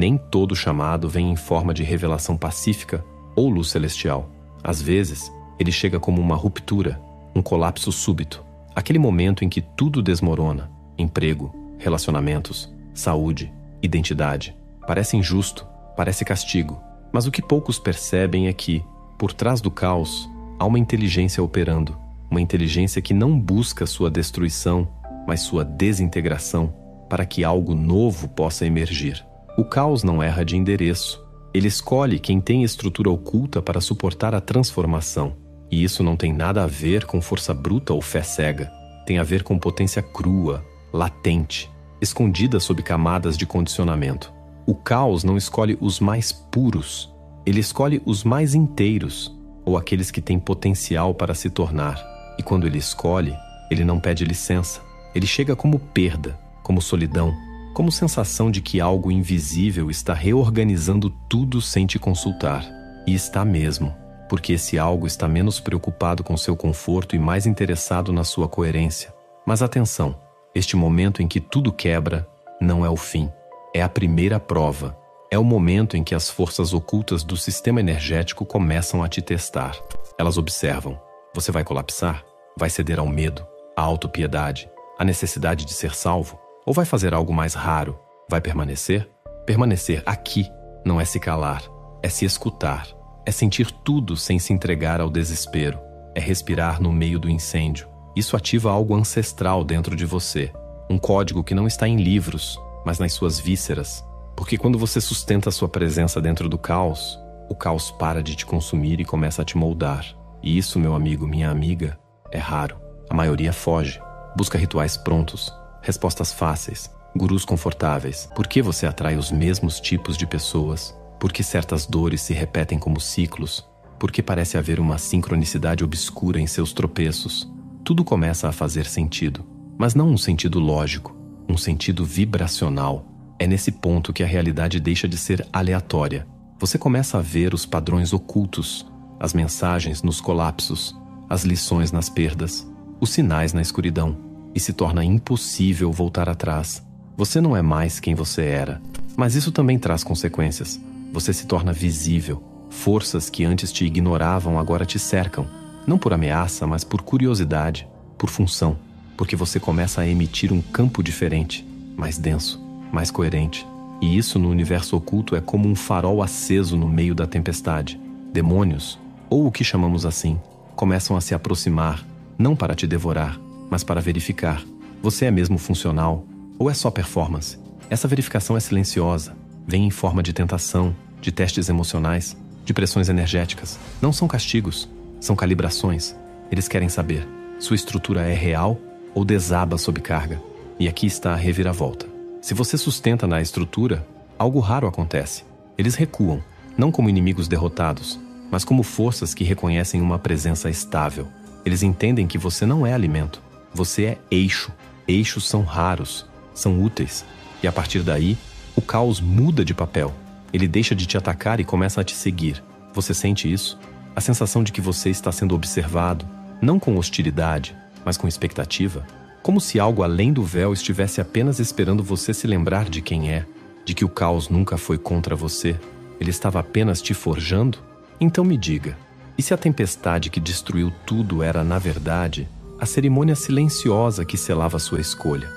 nem todo chamado vem em forma de revelação pacífica ou luz celestial. Às vezes, ele chega como uma ruptura, um colapso súbito. Aquele momento em que tudo desmorona: emprego, relacionamentos, saúde, identidade. Parece injusto, parece castigo. Mas o que poucos percebem é que, por trás do caos, há uma inteligência operando. Uma inteligência que não busca sua destruição, mas sua desintegração, para que algo novo possa emergir. O caos não erra de endereço. Ele escolhe quem tem estrutura oculta para suportar a transformação. E isso não tem nada a ver com força bruta ou fé cega. Tem a ver com potência crua, latente, escondida sob camadas de condicionamento. O caos não escolhe os mais puros. Ele escolhe os mais inteiros, ou aqueles que têm potencial para se tornar. E quando ele escolhe, ele não pede licença. Ele chega como perda, como solidão, como sensação de que algo invisível está reorganizando tudo sem te consultar. E está mesmo, porque esse algo está menos preocupado com seu conforto e mais interessado na sua coerência. Mas atenção, este momento em que tudo quebra não é o fim. É a primeira prova. É o momento em que as forças ocultas do sistema energético começam a te testar. Elas observam. Você vai colapsar? Vai ceder ao medo, à autopiedade, à necessidade de ser salvo? Ou vai fazer algo mais raro? Vai permanecer? Permanecer aqui não é se calar, é se escutar. É sentir tudo sem se entregar ao desespero. É respirar no meio do incêndio. Isso ativa algo ancestral dentro de você. Um código que não está em livros, mas nas suas vísceras. Porque quando você sustenta a sua presença dentro do caos, o caos para de te consumir e começa a te moldar. E isso, meu amigo, minha amiga, é raro. A maioria foge. Busca rituais prontos, respostas fáceis, gurus confortáveis. Por que você atrai os mesmos tipos de pessoas? Por que certas dores se repetem como ciclos? Por que parece haver uma sincronicidade obscura em seus tropeços? Tudo começa a fazer sentido, mas não um sentido lógico, um sentido vibracional. É nesse ponto que a realidade deixa de ser aleatória. Você começa a ver os padrões ocultos, as mensagens nos colapsos, as lições nas perdas, os sinais na escuridão, e se torna impossível voltar atrás. Você não é mais quem você era, mas isso também traz consequências. Você se torna visível. Forças que antes te ignoravam agora te cercam, não por ameaça, mas por curiosidade, por função, porque você começa a emitir um campo diferente, mais denso, mais coerente. E isso no universo oculto é como um farol aceso no meio da tempestade. Demônios, ou o que chamamos assim, começam a se aproximar, não para te devorar, mas para verificar. Você é mesmo funcional, ou é só performance? Essa verificação é silenciosa, vem em forma de tentação, de testes emocionais, de pressões energéticas. Não são castigos, são calibrações. Eles querem saber, sua estrutura é real ou desaba sob carga? E aqui está a reviravolta. Se você sustenta na estrutura, algo raro acontece. Eles recuam, não como inimigos derrotados, mas como forças que reconhecem uma presença estável. Eles entendem que você não é alimento, você é eixo. Eixos são raros, são úteis. E a partir daí, o caos muda de papel. Ele deixa de te atacar e começa a te seguir. Você sente isso? A sensação de que você está sendo observado, não com hostilidade, mas com expectativa? Como se algo além do véu estivesse apenas esperando você se lembrar de quem é, de que o caos nunca foi contra você. Ele estava apenas te forjando? Então me diga, e se a tempestade que destruiu tudo era, na verdade, a cerimônia silenciosa que selava sua escolha?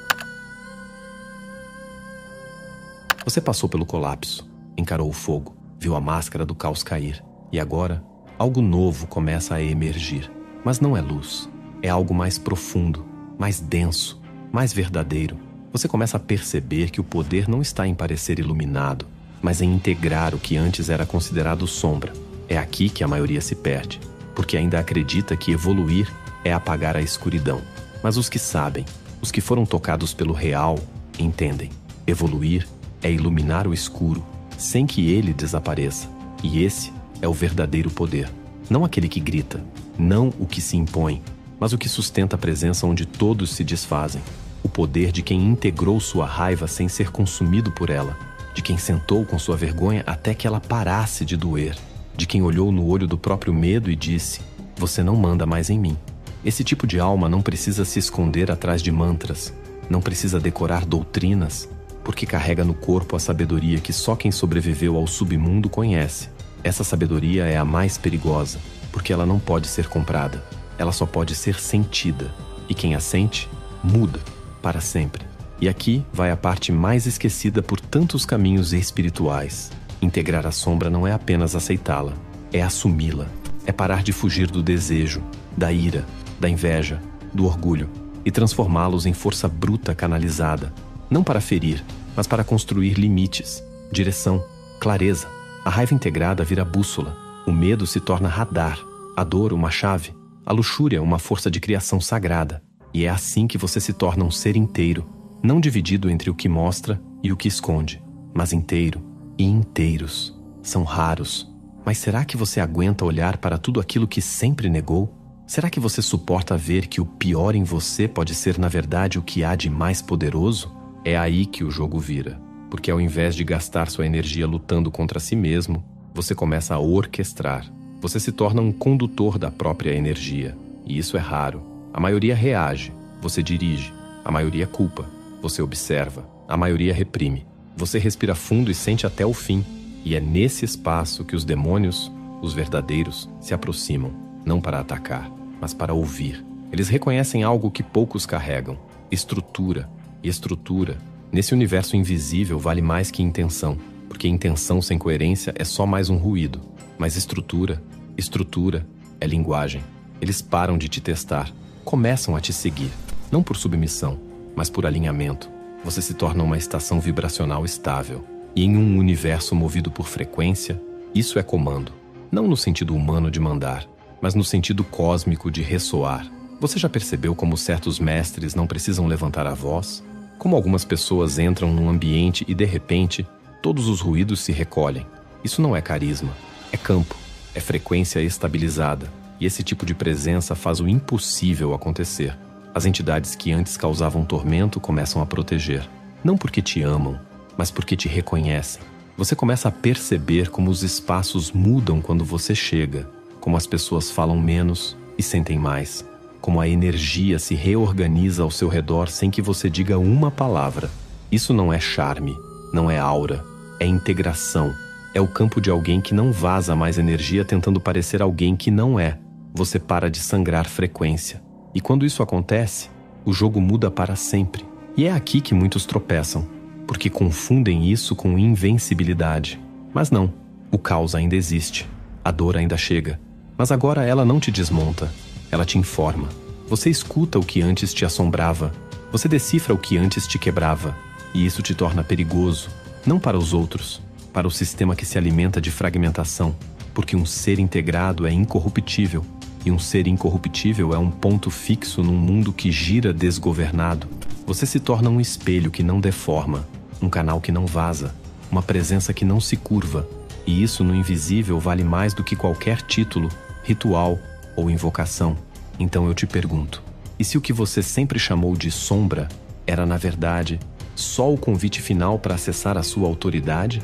Você passou pelo colapso, encarou o fogo, viu a máscara do caos cair. E agora, algo novo começa a emergir. Mas não é luz, é algo mais profundo, mais denso, mais verdadeiro. Você começa a perceber que o poder não está em parecer iluminado, mas em integrar o que antes era considerado sombra. É aqui que a maioria se perde, porque ainda acredita que evoluir é apagar a escuridão. Mas os que sabem, os que foram tocados pelo real, entendem. Evoluir é iluminar o escuro, sem que ele desapareça. E esse é o verdadeiro poder. Não aquele que grita, não o que se impõe, mas o que sustenta a presença onde todos se desfazem. O poder de quem integrou sua raiva sem ser consumido por ela, de quem sentou com sua vergonha até que ela parasse de doer, de quem olhou no olho do próprio medo e disse: "Você não manda mais em mim". Esse tipo de alma não precisa se esconder atrás de mantras, não precisa decorar doutrinas, porque carrega no corpo a sabedoria que só quem sobreviveu ao submundo conhece. Essa sabedoria é a mais perigosa, porque ela não pode ser comprada. Ela só pode ser sentida. E quem a sente, muda para sempre. E aqui vai a parte mais esquecida por tantos caminhos espirituais. Integrar a sombra não é apenas aceitá-la, é assumi-la. É parar de fugir do desejo, da ira, da inveja, do orgulho e transformá-los em força bruta canalizada, não para ferir, mas para construir limites, direção, clareza. A raiva integrada vira bússola, o medo se torna radar, a dor uma chave, a luxúria uma força de criação sagrada. E é assim que você se torna um ser inteiro, não dividido entre o que mostra e o que esconde, mas inteiro e inteiros. São raros. Mas será que você aguenta olhar para tudo aquilo que sempre negou? Será que você suporta ver que o pior em você pode ser, na verdade, o que há de mais poderoso? É aí que o jogo vira. Porque ao invés de gastar sua energia lutando contra si mesmo, você começa a orquestrar. Você se torna um condutor da própria energia. E isso é raro. A maioria reage, você dirige. A maioria culpa, você observa. A maioria reprime. Você respira fundo e sente até o fim. E é nesse espaço que os demônios, os verdadeiros, se aproximam. Não para atacar, mas para ouvir. Eles reconhecem algo que poucos carregam. Estrutura. E estrutura, nesse universo invisível, vale mais que intenção. Porque intenção sem coerência é só mais um ruído. Mas estrutura é linguagem. Eles param de te testar. Começam a te seguir. Não por submissão, mas por alinhamento. Você se torna uma estação vibracional estável. E em um universo movido por frequência, isso é comando. Não no sentido humano de mandar, mas no sentido cósmico de ressoar. Você já percebeu como certos mestres não precisam levantar a voz? Como algumas pessoas entram num ambiente e, de repente, todos os ruídos se recolhem. Isso não é carisma, é campo, é frequência estabilizada. E esse tipo de presença faz o impossível acontecer. As entidades que antes causavam tormento começam a proteger. Não porque te amam, mas porque te reconhecem. Você começa a perceber como os espaços mudam quando você chega, como as pessoas falam menos e sentem mais, como a energia se reorganiza ao seu redor sem que você diga uma palavra. Isso não é charme, não é aura, é integração. É o campo de alguém que não vaza mais energia tentando parecer alguém que não é. Você para de sangrar frequência. E quando isso acontece, o jogo muda para sempre. E é aqui que muitos tropeçam, porque confundem isso com invencibilidade. Mas não, o caos ainda existe, a dor ainda chega. Mas agora ela não te desmonta, ela te informa. Você escuta o que antes te assombrava, você decifra o que antes te quebrava. E isso te torna perigoso, não para os outros, para o sistema que se alimenta de fragmentação. Porque um ser integrado é incorruptível, e um ser incorruptível é um ponto fixo num mundo que gira desgovernado. Você se torna um espelho que não deforma, um canal que não vaza, uma presença que não se curva. E isso no invisível vale mais do que qualquer título, ritual ou invocação. Então eu te pergunto, e se o que você sempre chamou de sombra era, na verdade, só o convite final para acessar a sua autoridade?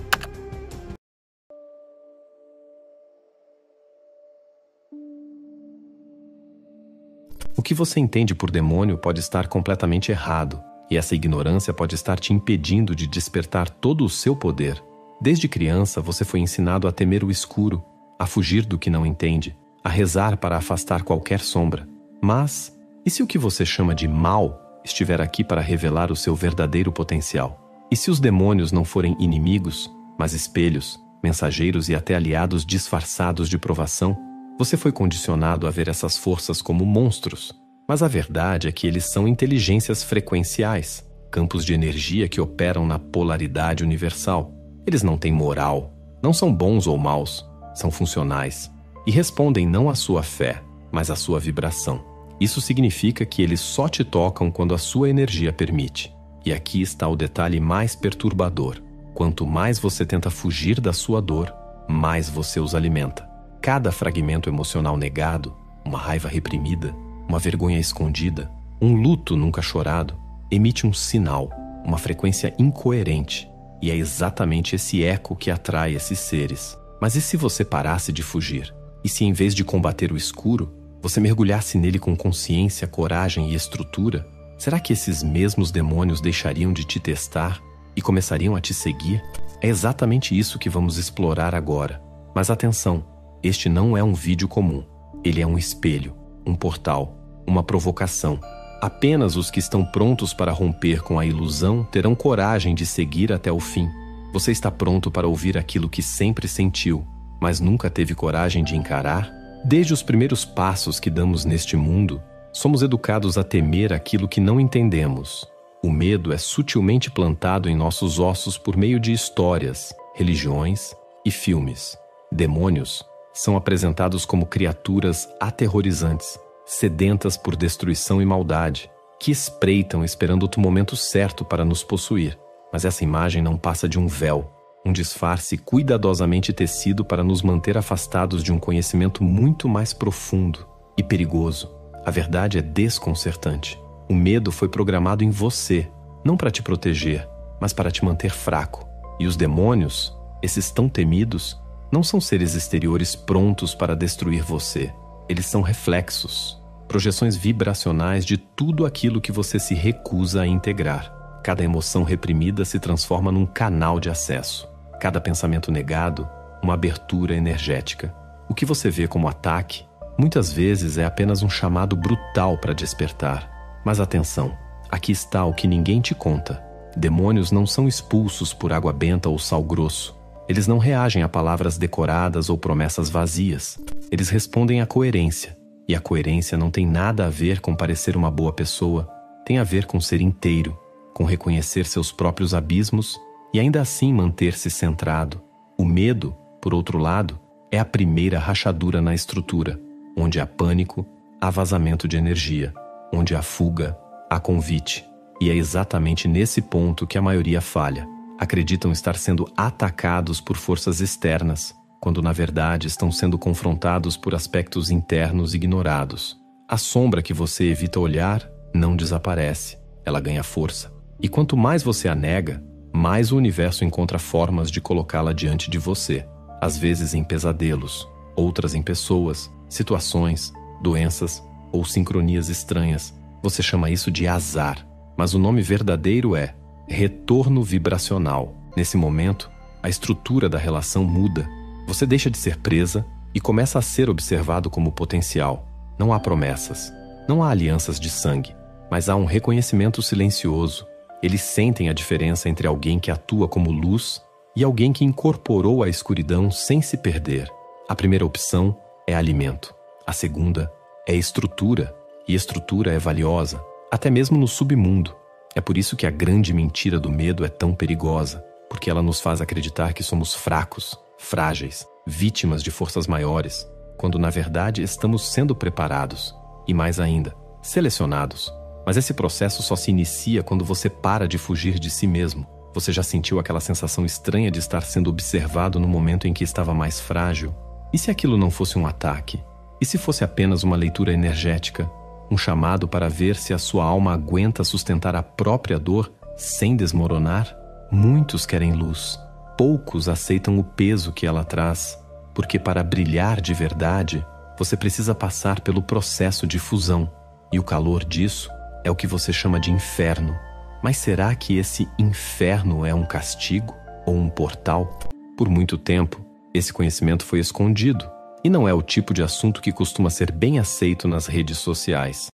O que você entende por demônio pode estar completamente errado, e essa ignorância pode estar te impedindo de despertar todo o seu poder. Desde criança, você foi ensinado a temer o escuro, a fugir do que não entende, a rezar para afastar qualquer sombra. Mas, e se o que você chama de mal estiver aqui para revelar o seu verdadeiro potencial? E se os demônios não forem inimigos, mas espelhos, mensageiros e até aliados disfarçados de provação? Você foi condicionado a ver essas forças como monstros, mas a verdade é que eles são inteligências frequenciais, campos de energia que operam na polaridade universal. Eles não têm moral, não são bons ou maus, são funcionais e respondem não à sua fé, mas à sua vibração. Isso significa que eles só te tocam quando a sua energia permite. E aqui está o detalhe mais perturbador. Quanto mais você tenta fugir da sua dor, mais você os alimenta. Cada fragmento emocional negado, uma raiva reprimida, uma vergonha escondida, um luto nunca chorado, emite um sinal, uma frequência incoerente. E é exatamente esse eco que atrai esses seres. Mas e se você parasse de fugir? E se, em vez de combater o escuro, você mergulhasse nele com consciência, coragem e estrutura? Será que esses mesmos demônios deixariam de te testar e começariam a te seguir? É exatamente isso que vamos explorar agora. Mas atenção, este não é um vídeo comum. Ele é um espelho, um portal, uma provocação. Apenas os que estão prontos para romper com a ilusão terão coragem de seguir até o fim. Você está pronto para ouvir aquilo que sempre sentiu, mas nunca teve coragem de encarar? Desde os primeiros passos que damos neste mundo, somos educados a temer aquilo que não entendemos. O medo é sutilmente plantado em nossos ossos por meio de histórias, religiões e filmes. Demônios são apresentados como criaturas aterrorizantes, sedentas por destruição e maldade, que espreitam esperando o momento certo para nos possuir. Mas essa imagem não passa de um véu, um disfarce cuidadosamente tecido para nos manter afastados de um conhecimento muito mais profundo e perigoso. A verdade é desconcertante. O medo foi programado em você, não para te proteger, mas para te manter fraco. E os demônios, esses tão temidos, não são seres exteriores prontos para destruir você. Eles são reflexos, projeções vibracionais de tudo aquilo que você se recusa a integrar. Cada emoção reprimida se transforma num canal de acesso. Cada pensamento negado, uma abertura energética. O que você vê como ataque, muitas vezes é apenas um chamado brutal para despertar. Mas atenção, aqui está o que ninguém te conta. Demônios não são expulsos por água benta ou sal grosso. Eles não reagem a palavras decoradas ou promessas vazias. Eles respondem à coerência. E a coerência não tem nada a ver com parecer uma boa pessoa. Tem a ver com ser inteiro, com reconhecer seus próprios abismos e ainda assim manter-se centrado. O medo, por outro lado, é a primeira rachadura na estrutura. Onde há pânico, há vazamento de energia. Onde há fuga, há convite. E é exatamente nesse ponto que a maioria falha. Acreditam estar sendo atacados por forças externas, quando na verdade estão sendo confrontados por aspectos internos ignorados. A sombra que você evita olhar não desaparece, ela ganha força. E quanto mais você a nega, mais o universo encontra formas de colocá-la diante de você. Às vezes em pesadelos, outras em pessoas, situações, doenças ou sincronias estranhas. Você chama isso de azar, mas o nome verdadeiro é retorno vibracional. Nesse momento, a estrutura da relação muda. Você deixa de ser presa e começa a ser observado como potencial. Não há promessas, não há alianças de sangue, mas há um reconhecimento silencioso. Eles sentem a diferença entre alguém que atua como luz e alguém que incorporou a escuridão sem se perder. A primeira opção é alimento. A segunda é estrutura, e estrutura é valiosa, até mesmo no submundo. É por isso que a grande mentira do medo é tão perigosa, porque ela nos faz acreditar que somos fracos, frágeis, vítimas de forças maiores, quando na verdade estamos sendo preparados, e mais ainda, selecionados. Mas esse processo só se inicia quando você para de fugir de si mesmo. Você já sentiu aquela sensação estranha de estar sendo observado no momento em que estava mais frágil? E se aquilo não fosse um ataque? E se fosse apenas uma leitura energética? Um chamado para ver se a sua alma aguenta sustentar a própria dor sem desmoronar? Muitos querem luz. Poucos aceitam o peso que ela traz, porque para brilhar de verdade, você precisa passar pelo processo de fusão. E o calor disso é o que você chama de inferno. Mas será que esse inferno é um castigo ou um portal? Por muito tempo, esse conhecimento foi escondido. E não é o tipo de assunto que costuma ser bem aceito nas redes sociais.